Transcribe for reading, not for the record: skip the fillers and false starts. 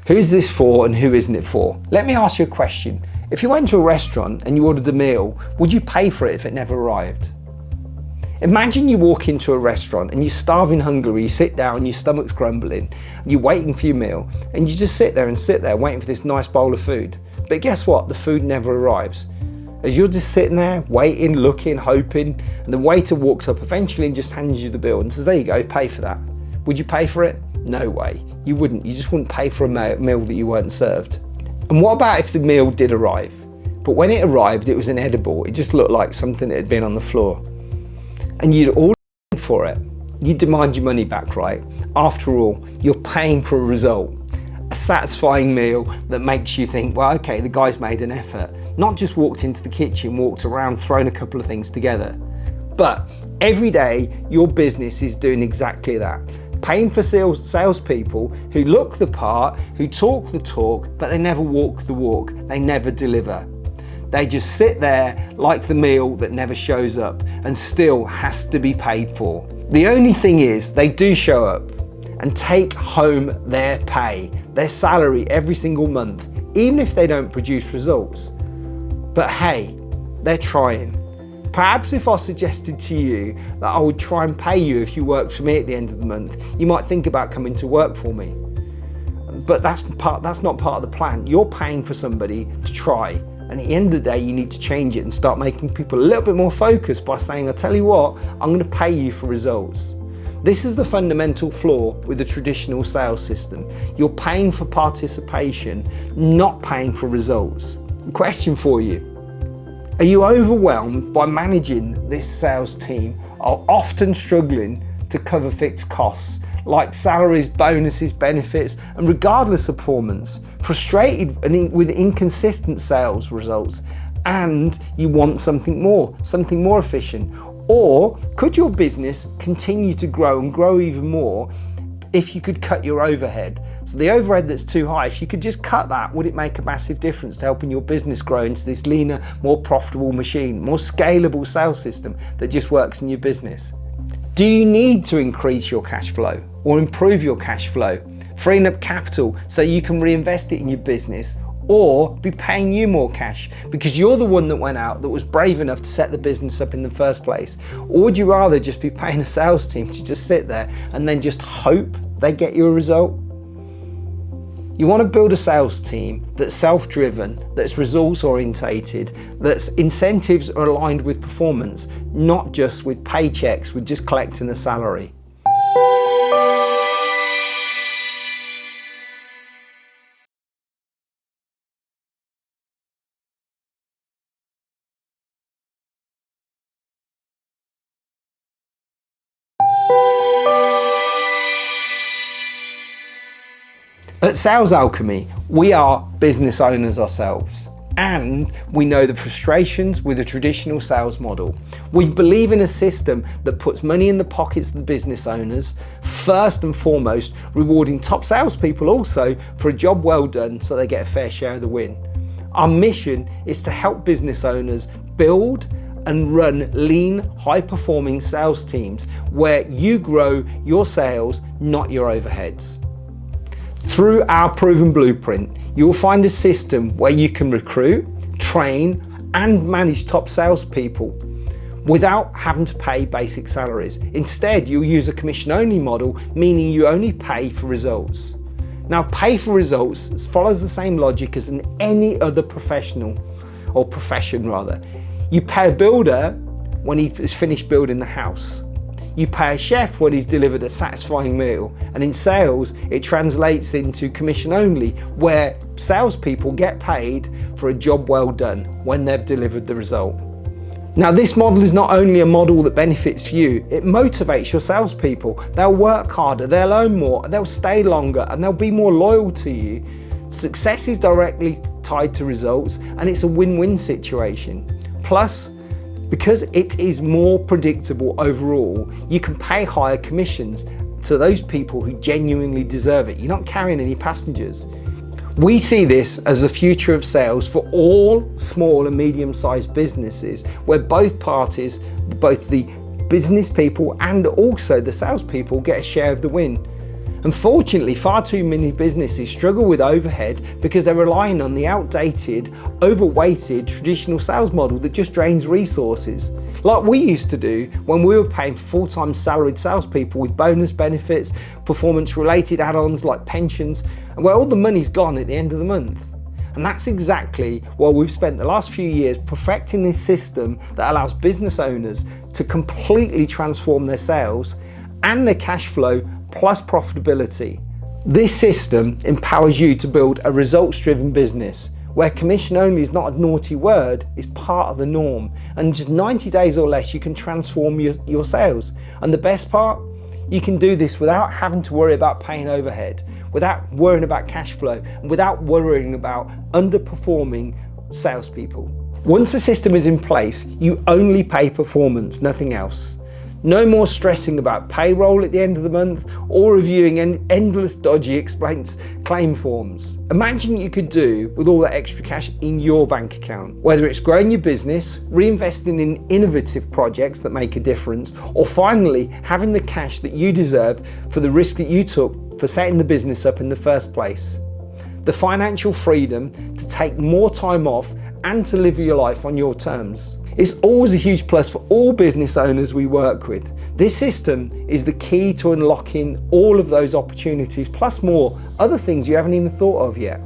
Who's this for and who isn't it for? Let me ask you a question. If you went to a restaurant and you ordered a meal, would you pay for it if it never arrived? Imagine you walk into a restaurant and you're starving hungry, you sit down, your stomach's grumbling, you're waiting for your meal, and you just sit there waiting for this nice bowl of food. But guess what? The food never arrives. As you're just sitting there, waiting, looking, hoping, and the waiter walks up eventually and just hands you the bill and says, there you go, pay for that. Would you pay for it? No way. You wouldn't. You just wouldn't pay for a meal that you weren't served. And what about if the meal did arrive? But when it arrived, it was inedible. It just looked like something that had been on the floor. And you'd all for it. You'd demand your money back, right? After all, you're paying for a result. A satisfying meal that makes you think, well, okay, the guy's made an effort. Not just walked into the kitchen, walked around, thrown a couple of things together. But every day, your business is doing exactly that. Paying for salespeople who look the part, who talk the talk, but they never walk the walk. They never deliver. They just sit there like the meal that never shows up and still has to be paid for. The only thing is they do show up and take home their pay, their salary every single month, even if they don't produce results. But hey, they're trying. Perhaps if I suggested to you that I would try and pay you if you worked for me at the end of the month, you might think about coming to work for me. But that's not part of the plan. You're paying for somebody to try. And at the end of the day, you need to change it and start making people a little bit more focused by saying, I'll tell you what, I'm going to pay you for results. This is the fundamental flaw with the traditional sales system. You're paying for participation, not paying for results. Question for you. Are you overwhelmed by managing this sales team, are often struggling to cover fixed costs like salaries, bonuses, benefits, and regardless of performance, frustrated with inconsistent sales results, and you want something more efficient? Or could your business continue to grow and grow even more if you could cut your overhead? So the overhead that's too high, if you could just cut that, would it make a massive difference to helping your business grow into this leaner, more profitable machine, more scalable sales system that just works in your business? Do you need to increase your cash flow or improve your cash flow, freeing up capital so you can reinvest it in your business, or be paying you more cash because you're the one that went out, that was brave enough to set the business up in the first place? Or would you rather just be paying a sales team to just sit there and then just hope they get you a result? You want to build a sales team that's self-driven, that's results-orientated, that's incentives are aligned with performance, not just with paychecks, with just collecting a salary. At Sales Alchemy, we are business owners ourselves, and we know the frustrations with a traditional sales model. We believe in a system that puts money in the pockets of the business owners, first and foremost, rewarding top salespeople also for a job well done so they get a fair share of the win. Our mission is to help business owners build and run lean, high-performing sales teams where you grow your sales, not your overheads. Through our proven blueprint, you will find a system where you can recruit, train, and manage top salespeople without having to pay basic salaries. Instead, you'll use a commission-only model, meaning you only pay for results. Now, pay for results follows the same logic as in any other profession rather. You pay a builder when he is finished building the house. You pay a chef when he's delivered a satisfying meal. And in sales, it translates into commission only, where salespeople get paid for a job well done when they've delivered the result. Now, this model is not only a model that benefits you, it motivates your salespeople. They'll work harder, they'll earn more, they'll stay longer, and they'll be more loyal to you. Success is directly tied to results, and it's a win-win situation. Plus, because it is more predictable overall, you can pay higher commissions to those people who genuinely deserve it. You're not carrying any passengers. We see this as the future of sales for all small and medium-sized businesses, where both parties, both the business people and also the salespeople, get a share of the win. Unfortunately, far too many businesses struggle with overhead because they're relying on the outdated, overweighted traditional sales model that just drains resources. Like we used to do when we were paying for full-time salaried salespeople with bonus benefits, performance-related add-ons like pensions, and where all the money's gone at the end of the month. And that's exactly why we've spent the last few years perfecting this system that allows business owners to completely transform their sales and their cash flow plus profitability. This system empowers you to build a results-driven business where commission only is not a naughty word, it's part of the norm. And in just 90 days or less, you can transform your sales. And the best part, you can do this without having to worry about paying overhead, without worrying about cash flow, and without worrying about underperforming salespeople. Once the system is in place, you only pay performance, nothing else. No more stressing about payroll at the end of the month or reviewing endless dodgy explains claim forms. Imagine what you could do with all that extra cash in your bank account. Whether it's growing your business, reinvesting in innovative projects that make a difference, or finally having the cash that you deserve for the risk that you took for setting the business up in the first place. The financial freedom to take more time off and to live your life on your terms. It's always a huge plus for all business owners we work with. This system is the key to unlocking all of those opportunities, plus more other things you haven't even thought of yet.